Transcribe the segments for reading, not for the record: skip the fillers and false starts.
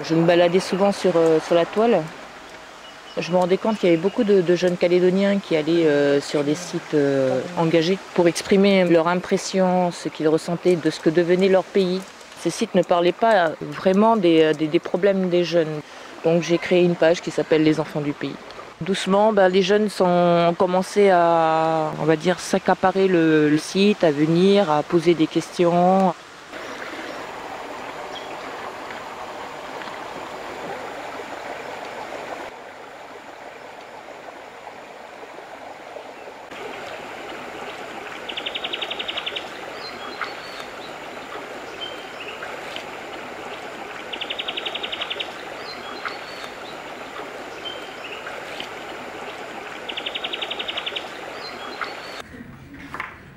Je me baladais souvent sur la toile. Je me rendais compte qu'il y avait beaucoup de jeunes Calédoniens qui allaient sur des sites engagés pour exprimer leur impression, ce qu'ils ressentaient de ce que devenait leur pays. Ces sites ne parlaient pas vraiment des problèmes des jeunes. Donc j'ai créé une page qui s'appelle Les enfants du pays. Doucement, les jeunes ont commencé à, on va dire, s'accaparer le site, à venir, à poser des questions.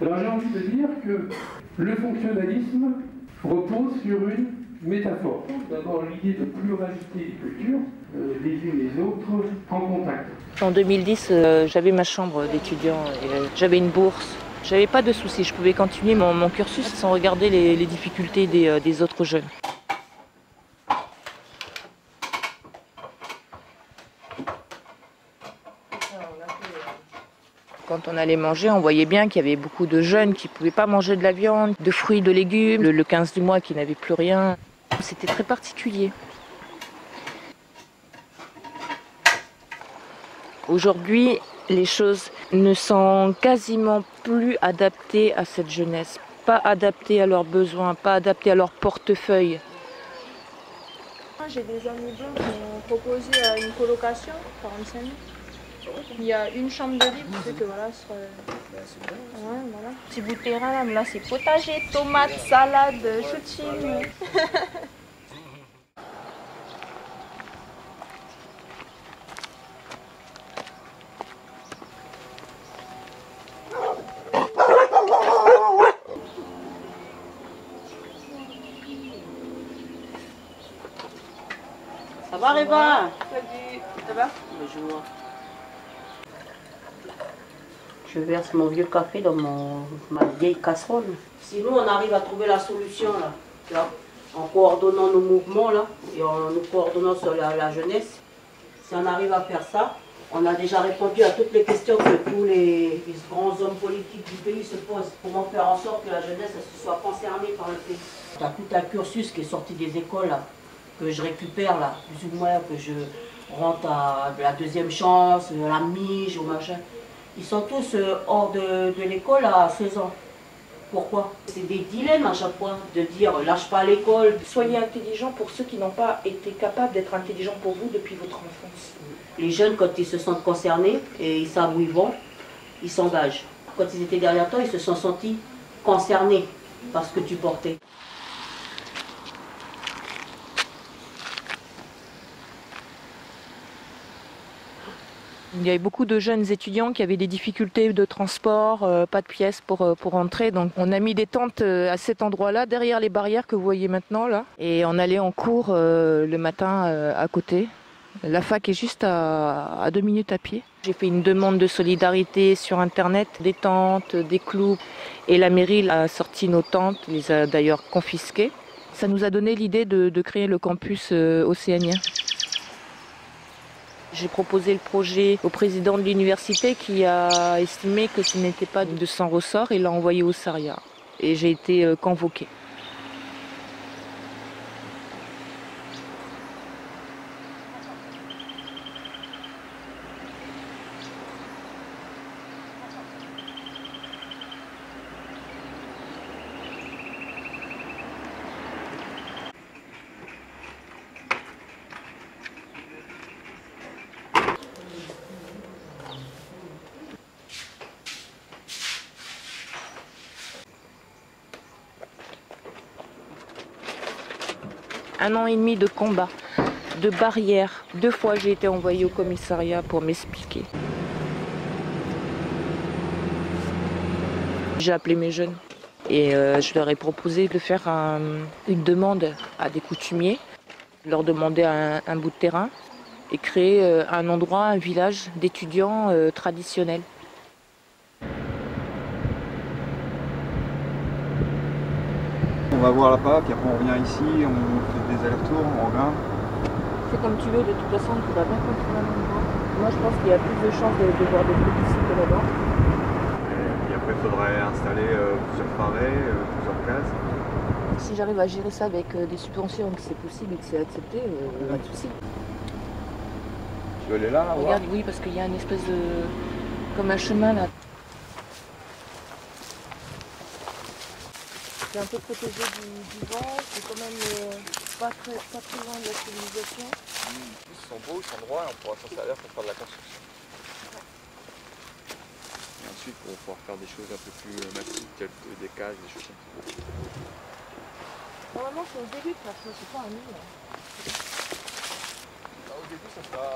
Alors j'ai envie de dire que le fonctionnalisme repose sur une métaphore. D'abord l'idée de pluralité des cultures, les unes et les autres, en contact. En 2010, j'avais ma chambre d'étudiant et j'avais une bourse. J'avais pas de soucis, je pouvais continuer mon cursus sans regarder les difficultés des autres jeunes. Quand on allait manger, on voyait bien qu'il y avait beaucoup de jeunes qui ne pouvaient pas manger de la viande, de fruits, de légumes, le 15 du mois qui n'avait plus rien. C'était très particulier. Aujourd'hui, les choses ne sont quasiment plus adaptées à cette jeunesse, pas adaptées à leurs besoins, pas adaptées à leur portefeuille. J'ai des amis blancs qui m'ont proposé une colocation, 45 000. Il y a une chambre de libre, c'est que voilà, ouais, voilà. Petit bout de terrain là c'est potager, tomates, salade, chouchine. Ça va, Réva? Salut, ça va? Bonjour. Je verse mon vieux café dans ma vieille casserole. Sinon, on arrive à trouver la solution, là, en coordonnant nos mouvements, là, et en nous coordonnant sur la jeunesse. Si on arrive à faire ça, on a déjà répondu à toutes les questions que tous les grands hommes politiques du pays se posent. Comment faire en sorte que la jeunesse elle, soit concernée par le pays. Il y a tout un cursus qui est sorti des écoles, là, que je récupère, là, plus ou moins, que je rentre à la deuxième chance, à la Mige, au machin. Ils sont tous hors de l'école à 16 ans. Pourquoi? C'est des dilemmes à chaque fois, de dire lâche pas l'école. Soyez intelligents pour ceux qui n'ont pas été capables d'être intelligents pour vous depuis votre enfance. Les jeunes, quand ils se sentent concernés et ils savent où ils vont, ils s'engagent. Quand ils étaient derrière toi, ils se sont sentis concernés par ce que tu portais. Il y avait beaucoup de jeunes étudiants qui avaient des difficultés de transport, pas de pièces pour rentrer. Donc on a mis des tentes à cet endroit-là, derrière les barrières que vous voyez maintenant là. Et on allait en cours le matin à côté. La fac est juste à 2 minutes à pied. J'ai fait une demande de solidarité sur internet, des tentes, des clous. Et la mairie a sorti nos tentes, les a d'ailleurs confisquées. Ça nous a donné l'idée de créer le campus océanien. J'ai proposé le projet au président de l'université qui a estimé que ce n'était pas de son ressort et l'a envoyé au SARIA. Et j'ai été convoquée. Un an et demi de combat, de barrières. 2 fois j'ai été envoyée au commissariat pour m'expliquer. J'ai appelé mes jeunes et je leur ai proposé de faire une demande à des coutumiers, leur demander un bout de terrain et créer un endroit, un village d'étudiants traditionnels. On va voir là-bas, puis après on revient ici, on fait des allers-retours, on revient. C'est comme tu veux, de toute façon, tu vas bien continuer à l'endroit. Moi, je pense qu'il y a plus de chances de voir des trucs ici que là-bas. Et après, il faudrait installer plusieurs parets, plusieurs cases. Si j'arrive à gérer ça avec des subventions, que c'est possible et que c'est accepté, pas de souci. Tu veux aller là, Regarde, oui, parce qu'il y a une espèce de... comme un chemin là. C'est un peu protégé du vent, c'est quand même pas très loin de la civilisation. Ils sont beaux, ils sont droits, et on pourra s'en servir pour faire de la construction. Et ensuite, pour pouvoir faire des choses un peu plus massives, telles que des cases, des choses comme ça. Normalement, c'est au début de faire ça, c'est pas un nid. Au début, ça sera...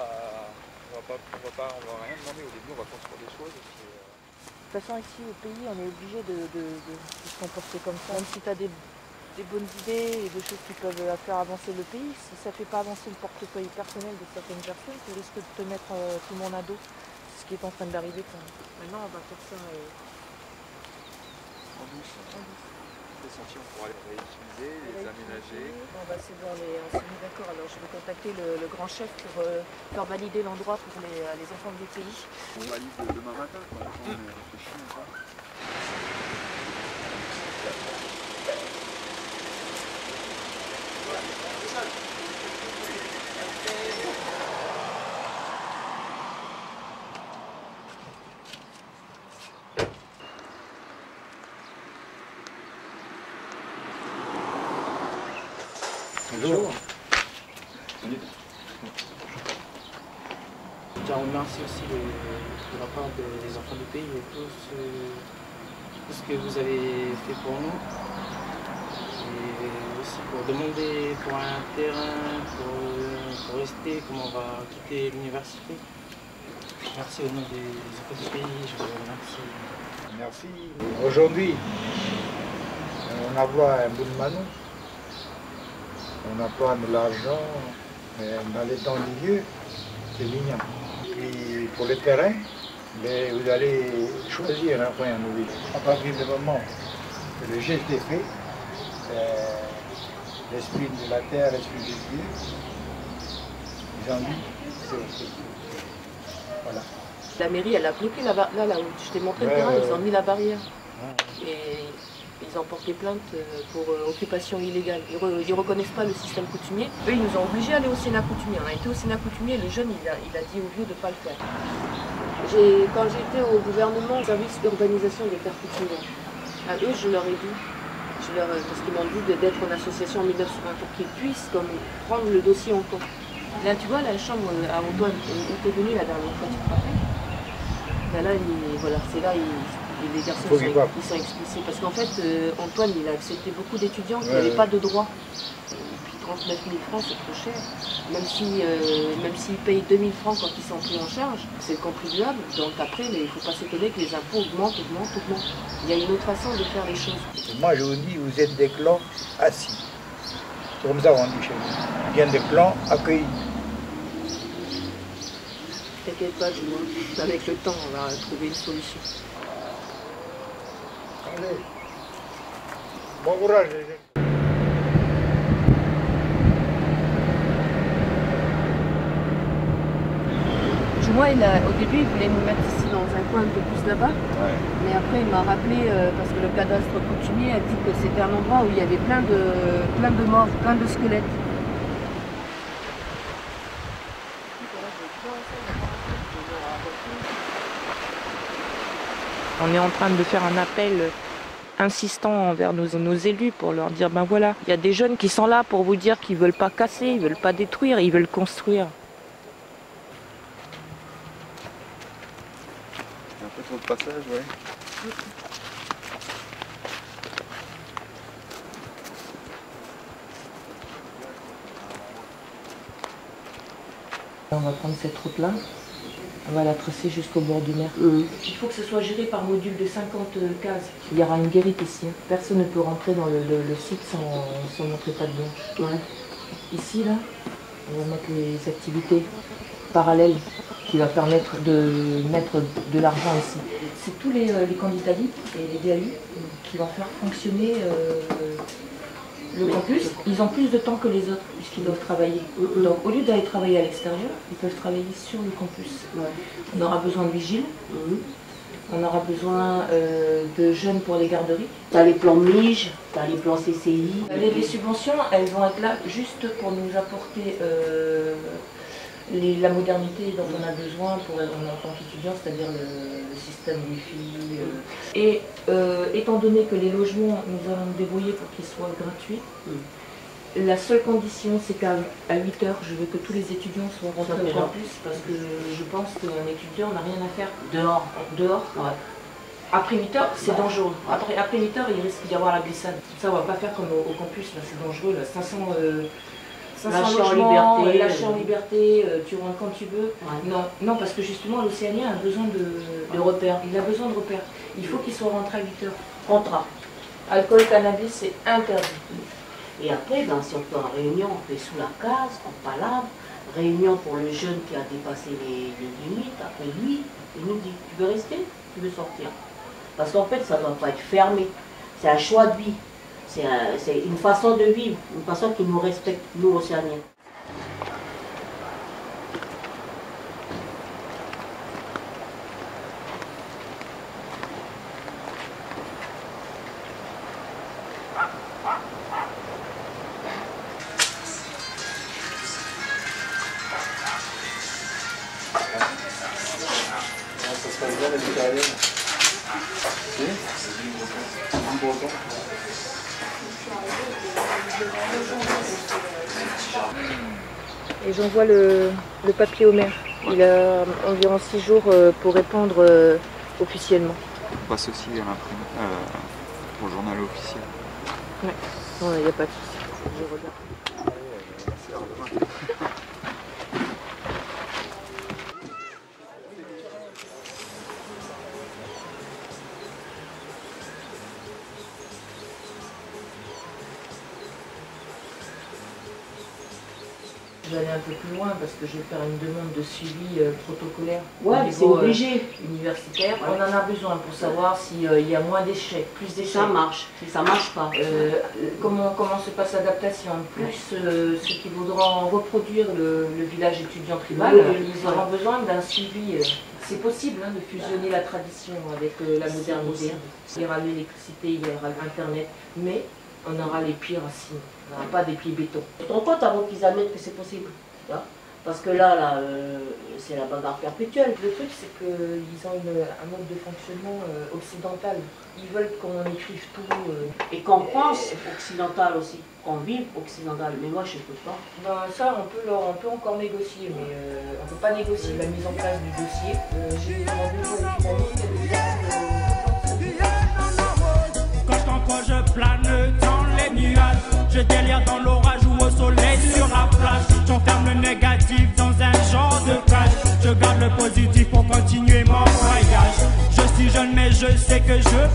on va rien demander. Au début, on va construire des choses. Et puis, De toute façon, ici au pays, on est obligé de se comporter comme ça. Même si tu as des bonnes idées et des choses qui peuvent faire avancer le pays, si ça ne fait pas avancer le portefeuille personnel de certaines personnes, tu risques de te mettre tout le monde à dos. C'est ce qui est en train d'arriver. Maintenant, on va faire ça en douce. Les sentiers, on pourra les réutiliser, les aménager. Bon, bah, c'est bon, on s'est mis d'accord. Alors, je vais contacter le grand chef pour faire valider l'endroit pour les enfants du pays. On valide demain matin, quoi. On réfléchit encore. Bonjour. Je remercie aussi de la part des enfants du pays et tout ce que vous avez fait pour nous. Et aussi pour demander pour un terrain, pour rester, comment on va quitter l'université. Merci au nom des enfants du pays, je vous remercie. Merci. Aujourd'hui, on envoie un bout de manon. On emploie de l'argent, mais dans les temps du lieu, c'est mignon. Puis pour le terrain, vous allez choisir un coin à nourrir. À partir du moment que le geste est fait, l'esprit de la terre, l'esprit de Dieu, ils ont dit, c'est OK. Voilà. La mairie, elle a bloqué là où je t'ai montré le terrain, ils ont mis la barrière. Et ils ont porté plainte pour occupation illégale. Ils ne reconnaissent pas le système coutumier. Eux, ils nous ont obligés à aller au Sénat coutumier. On a été au Sénat coutumier et le jeune, il a dit au vieux de ne pas le faire. Quand j'étais au gouvernement, au service d'urbanisation des terres coutumières, à eux, je leur ai dit, parce qu'ils m'ont dit d'être en association en 1920 pour qu'ils puissent prendre le dossier en compte. Là, tu vois, la chambre à Antoine, où tu es venu la dernière fois, tu te rappelles? Là, voilà, c'est là, les garçons ils sont expulsés. Parce qu'en fait, Antoine, il a accepté beaucoup d'étudiants qui n'avaient pas de droit. Et puis 39 000 francs, c'est trop cher. Même s'ils payent 2 000 francs quand ils sont pris en charge, c'est le contribuable. Donc après, il ne faut pas s'étonner que les impôts augmentent. Il y a une autre façon de faire les choses. Et moi, je vous dis, vous êtes des clans assis. C'est comme ça qu'on dit chez nous. Bien des clans accueillis. T'inquiète pas, dis-moi. Avec le temps, on va trouver une solution. Allez. Bon courage, les jeunes. Moi, au début, il voulait nous mettre ici dans un coin un peu plus là-bas. Ouais. Mais après, il m'a rappelé, parce que le cadastre coutumier a dit que c'était un endroit où il y avait plein de morts, plein de squelettes. On est en train de faire un appel insistant envers nos élus pour leur dire, ben voilà, il y a des jeunes qui sont là pour vous dire qu'ils ne veulent pas casser, ils ne veulent pas détruire, ils veulent construire. Un peu trop de passage, ouais. On va prendre cette route-là, on va la tracer jusqu'au bord du mer. Il faut que ce soit géré par module de 50 cases. Il y aura une guérite ici. Personne ne peut rentrer dans le site sans montrer patte blanche. Ouais. Ici, là, on va mettre les activités parallèles qui va permettre de mettre de l'argent ici. C'est tous les candidats libres et les DAU qui vont faire fonctionner le campus, ils ont plus de temps que les autres puisqu'ils doivent travailler. Donc au lieu d'aller travailler à l'extérieur, ils peuvent travailler sur le campus. On aura besoin de vigiles, on aura besoin de jeunes pour les garderies. Tu as les plans MIGE, tu as les plans CCI. Les subventions, elles vont être là juste pour nous apporter la modernité dont on a besoin pour en tant qu'étudiant, c'est-à-dire le système Wi-Fi. Et étant donné que les logements, nous allons nous débrouiller pour qu'ils soient gratuits, la seule condition, c'est qu'à 8 heures, je veux que tous les étudiants soient rentrés au campus, parce que je pense qu'un étudiant n'a rien à faire dehors. Après 8 heures, c'est dangereux. Après 8 heures, il risque d'y avoir la glissade. Ça, on va pas faire comme au campus, là, c'est dangereux. Là. 500 logements, lâchés en liberté, tu rentres quand tu veux. Non, parce que justement, l'Océanien a besoin de repères. Il a besoin de repères. Il faut qu'il soit rentré à 8 heures. Contrat. Alcool, cannabis, c'est interdit. Et après, ben, si on fait en réunion, on fait sous la case, on palabre. Réunion pour le jeune qui a dépassé les limites. Après lui, il nous dit, tu veux rester, tu veux sortir. Parce qu'en fait, ça ne doit pas être fermé. C'est un choix de vie. C'est une façon de vivre, une façon qui nous respecte, nous, Océaniens. Ça se passe bien la vie carrière. Un breton. Et j'envoie le papier au maire. Il a environ 6 jours pour répondre officiellement. On passe aussi à l'imprimé, au journal officiel. Ouais, non, il n'y a pas de souci. Je regarde. Je vais aller un peu plus loin parce que je vais faire une demande de suivi protocolaire au niveau universitaire. On en a besoin pour savoir s'il y a moins d'échecs, plus d'échecs. Ça marche, si ça marche pas. Comment se passe l'adaptation. Plus ceux qui voudront reproduire le village étudiant tribal, ils auront besoin d'un suivi. C'est possible de fusionner la tradition avec la modernité. Il y aura l'électricité, il y aura Internet, mais on aura les pieds racines. On n'aura pas des pieds béton. Tu te rends compte avant qu'ils admettent que c'est possible? Parce que là c'est la bagarre perpétuelle. Le truc, c'est qu'ils ont un mode de fonctionnement occidental. Ils veulent qu'on écrive tout. Et qu'on pense occidental aussi, qu'on vive occidental. Mais moi, je ne peux pas. Ben, ça, on peut encore négocier, mais on ne peut pas négocier la mise en place du dossier. J'ai eu un rendez-vous avec une amie Quand je plane dans les nuages, je délire dans l'orage ou au soleil sur la plage. J'enferme le négatif dans un genre de cage. Je garde le positif pour continuer mon voyage. Je suis jeune mais je sais que je